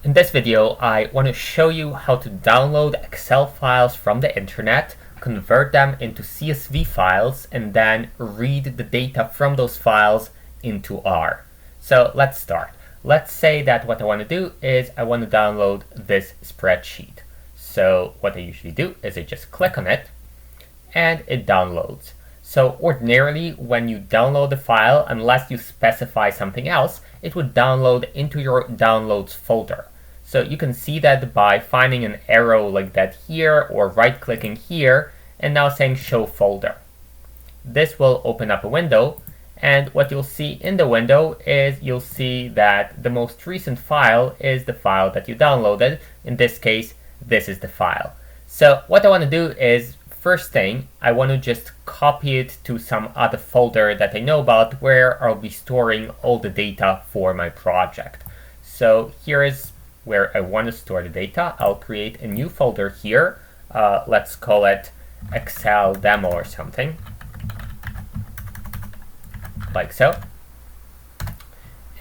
In this video, I want to show you how to download Excel files from the internet, convert them into CSV files, and then read the data from those files into R. So let's start. Let's say that what I want to do is I want to download this spreadsheet. So what I usually do is I just click on it and it downloads. So ordinarily, when you download the file, unless you specify something else, it would download into your downloads folder. So you can see that by finding an arrow like that here or right-clicking here and now saying show folder. This will open up a window, and what you'll see in the window is you'll see that the most recent file is the file that you downloaded. In this case, this is the file. So what I want to do is, first thing, I want to just copy it to some other folder that I know about where I'll be storing all the data for my project. So here is where I want to store the data. I'll create a new folder here. Let's call it Excel demo or something, like so.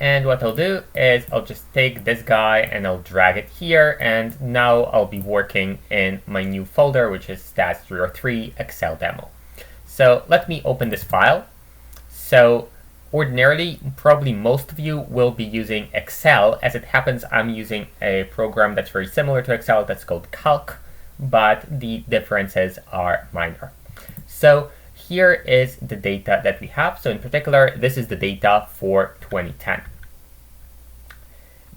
And what I'll do is I'll just take this guy and I'll drag it here, and now I'll be working in my new folder, which is STA303 Excel demo. So let me open this file. So ordinarily, probably most of you will be using Excel. As it happens, I'm using a program that's very similar to Excel that's called Calc, but the differences are minor. So here is the data that we have. So in particular, this is the data for 2010.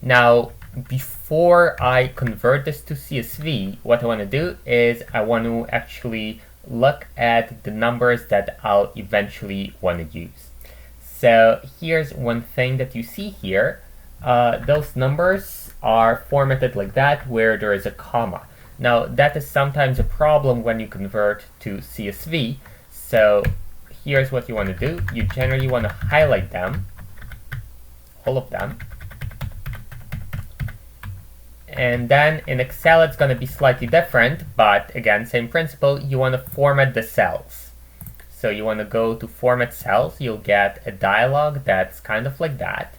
Now, before I convert this to CSV, what I want to do is I want to actually look at the numbers that I'll eventually want to use. So here's one thing that you see here. Those numbers are formatted like that, where there is a comma. Now, that is sometimes a problem when you convert to CSV. So here's what you want to do. You generally want to highlight them, all of them. And then in Excel, it's going to be slightly different, but again, same principle. You want to format the cells. So you want to go to Format Cells. You'll get a dialog that's kind of like that.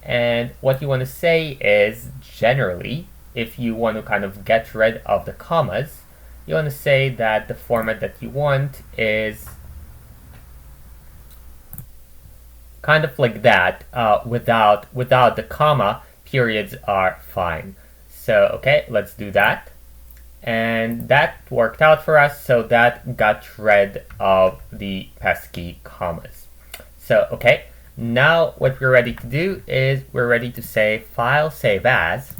And what you want to say is, generally, if you want to kind of get rid of the commas, you want to say that the format that you want is kind of like that, without the comma. Periods are fine. So, okay, let's do that. And that worked out for us, so that got rid of the pesky commas. So, okay, now what we're ready to do is we're ready to say File, Save As.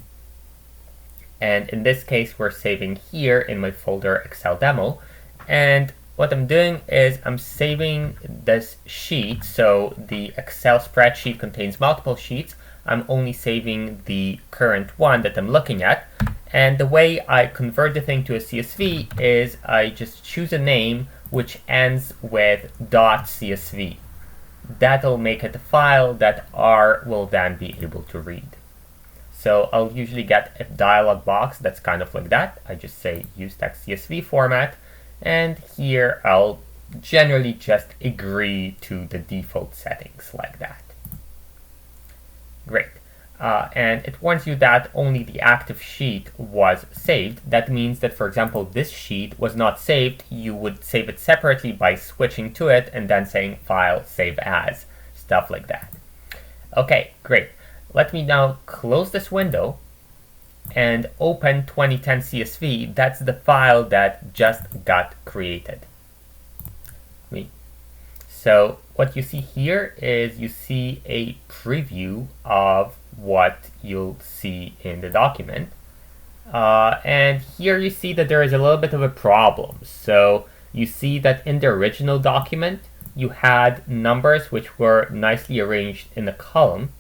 And in this case, we're saving here in my folder Excel demo. And what I'm doing is I'm saving this sheet. So the Excel spreadsheet contains multiple sheets. I'm only saving the current one that I'm looking at. And the way I convert the thing to a CSV is I just choose a name which ends with .csv. That'll make it a file that R will then be able to read. So I'll usually get a dialog box that's kind of like that. I just say use text CSV format, and here I'll generally just agree to the default settings like that. Great. And it warns you that only the active sheet was saved. That means that, for example, this sheet was not saved. You would save it separately by switching to it and then saying File, Save As, stuff like that. Okay, great. Let me now close this window and open 2010 CSV. That's the file that just got created. So what you see here is you see a preview of what you'll see in the document. And here you see that there is a little bit of a problem. So you see that in the original document, you had numbers which were nicely arranged in a column.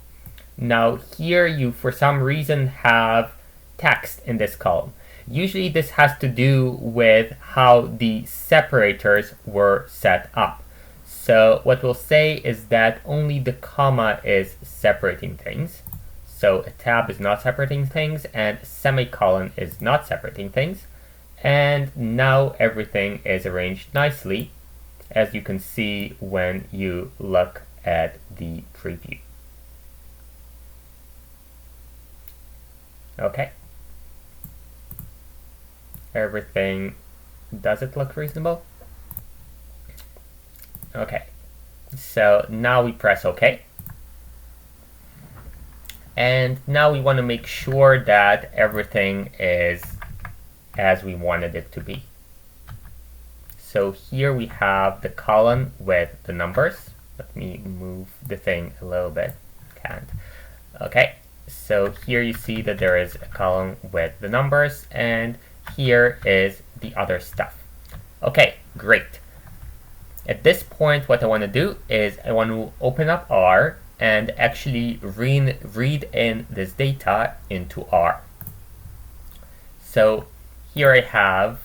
Now here you, for some reason, have text in this column. Usually this has to do with how the separators were set up. So what we'll say is that only the comma is separating things. So a tab is not separating things, and a semicolon is not separating things. And now everything is arranged nicely, as you can see when you look at the preview. Okay. Everything, does it look reasonable? Okay. So now we press OK. And now we want to make sure that everything is as we wanted it to be. So here we have the column with the numbers. Let me move the thing a little bit. Can't. Okay. So here you see that there is a column with the numbers, and here is the other stuff. Okay, great. At this point, what I want to do is I want to open up R and actually read in this data into R. So here I have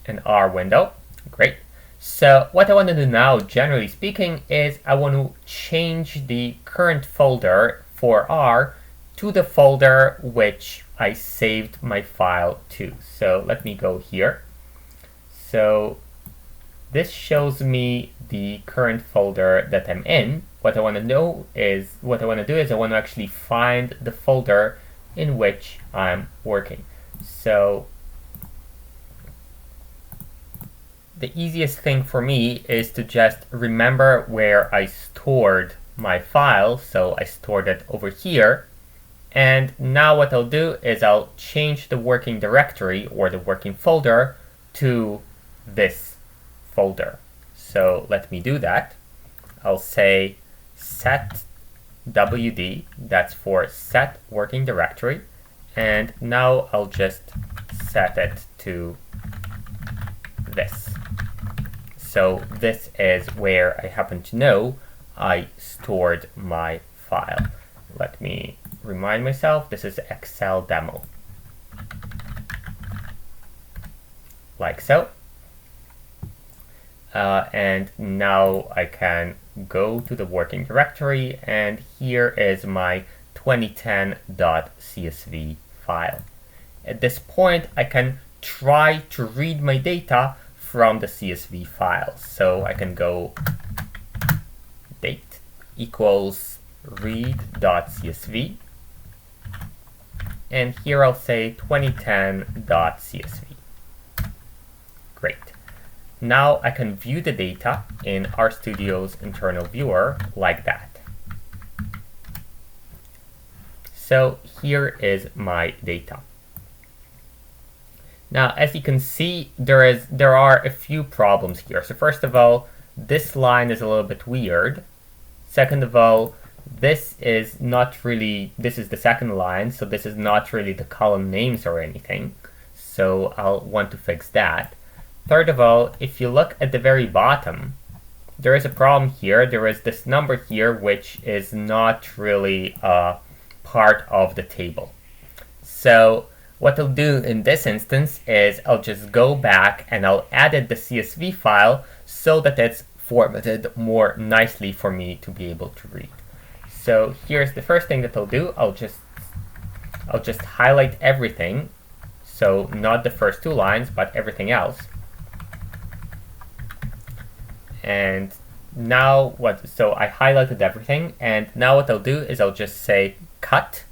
an R window. Great. So what I want to do now, generally speaking, is I want to change the current folder for R to the folder which I saved my file to. So let me go here. So this shows me the current folder that I'm in. What I want to do is I want to actually find the folder in which I'm working. So the easiest thing for me is to just remember where I stored my file. So I stored it over here. And now what I'll do is I'll change the working directory or the working folder to this folder. So let me do that. I'll say set wd, that's for set working directory. And now I'll just set it to this. So this is where I happen to know I stored my file. Let me remind myself, this is Excel demo. Like so. And now I can go to the working directory, and here is my 2010.csv file. At this point, I can try to read my data from the CSV file. So I can go date equals read.csv, and here I'll say 2010.csv. Great. Now I can view the data in RStudio's internal viewer like that. So here is my data. Now, as you can see, there are a few problems here. So first of all, this line is a little bit weird. Second of all, this is the second line, so this is not really the column names or anything. So I'll want to fix that. Third of all, if you look at the very bottom, there is a problem here. There is this number here which is not really part of the table. So what I'll do in this instance is I'll just go back and I'll edit the CSV file so that it's formatted more nicely for me to be able to read. So here's the first thing that I'll do. I'll just highlight everything. So not the first two lines, but everything else. And now so I highlighted everything, and now what I'll do is I'll just say cut.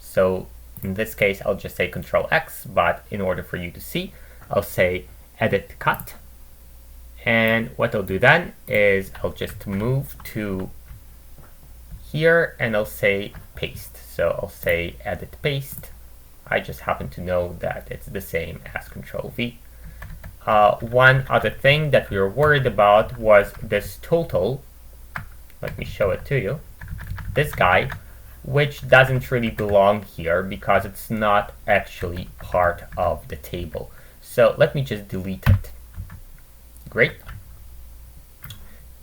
So in this case, I'll just say Control X, but in order for you to see, I'll say edit cut. And what I'll do then is I'll just move to here and I'll say paste. So I'll say edit paste. I just happen to know that it's the same as Control V. One other thing that we were worried about was this total. Let me show it to you. This guy, which doesn't really belong here because it's not actually part of the table. So let me just delete it. Great.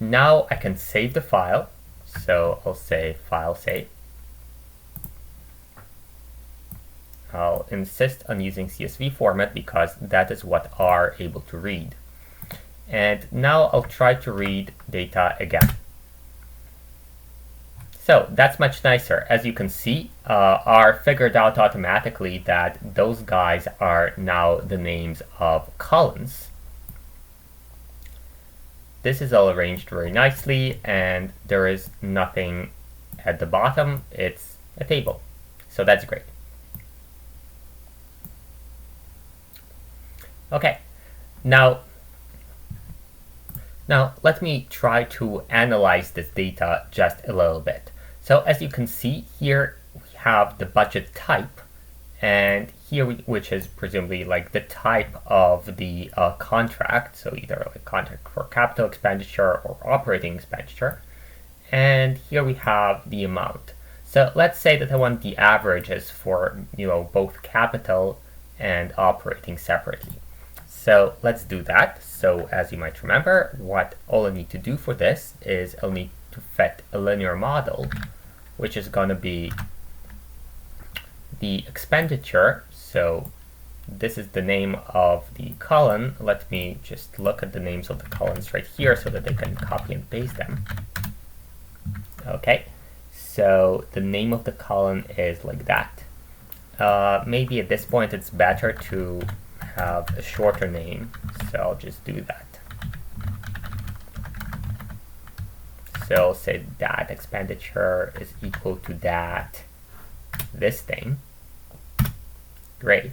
Now I can save the file. So I'll say file save. I'll insist on using CSV format because that is what R able to read. And now I'll try to read data again. So that's much nicer. As you can see, R figured out automatically that those guys are now the names of columns. This is all arranged very nicely, and there is nothing at the bottom. It's a table. So that's great. Okay, now let me try to analyze this data just a little bit. So as you can see here, we have the budget type, and here which is presumably like the type of the contract, so either like contract for capital expenditure or operating expenditure. And here we have the amount. So let's say that I want the averages for both capital and operating separately. So let's do that. So as you might remember, all I need to do for this is I'll need to fit a linear model, which is going to be the expenditure. So this is the name of the column. Let me just look at the names of the columns right here so that I can copy and paste them. Okay, so the name of the column is like that. Maybe at this point it's better to have a shorter name, so I'll just do that. So I'll say that expenditure is equal to this thing. Great.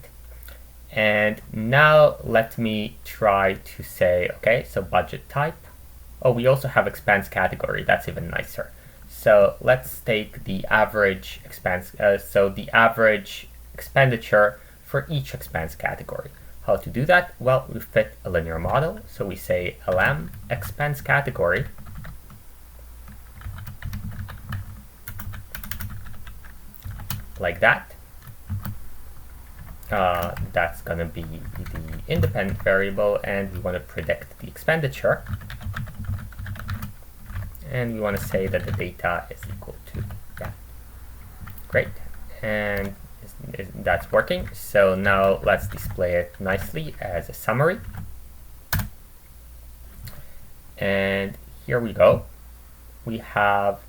And now let me try to say, okay, so budget type. Oh, we also have expense category. That's even nicer. So let's take the average expense, so the average expenditure for each expense category. How to do that? Well, we fit a linear model. So we say lm expense category like that. That's going to be the independent variable, and we want to predict the expenditure. And we want to say that the data is equal to that. Great. And that's working. So now let's display it nicely as a summary. And here we go. We have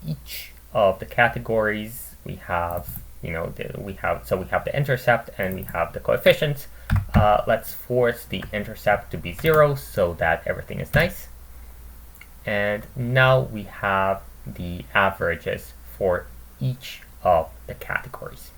each of the categories. We have, we have the intercept and we have the coefficients. Let's force the intercept to be 0 so that everything is nice. And now we have the averages for each of the categories.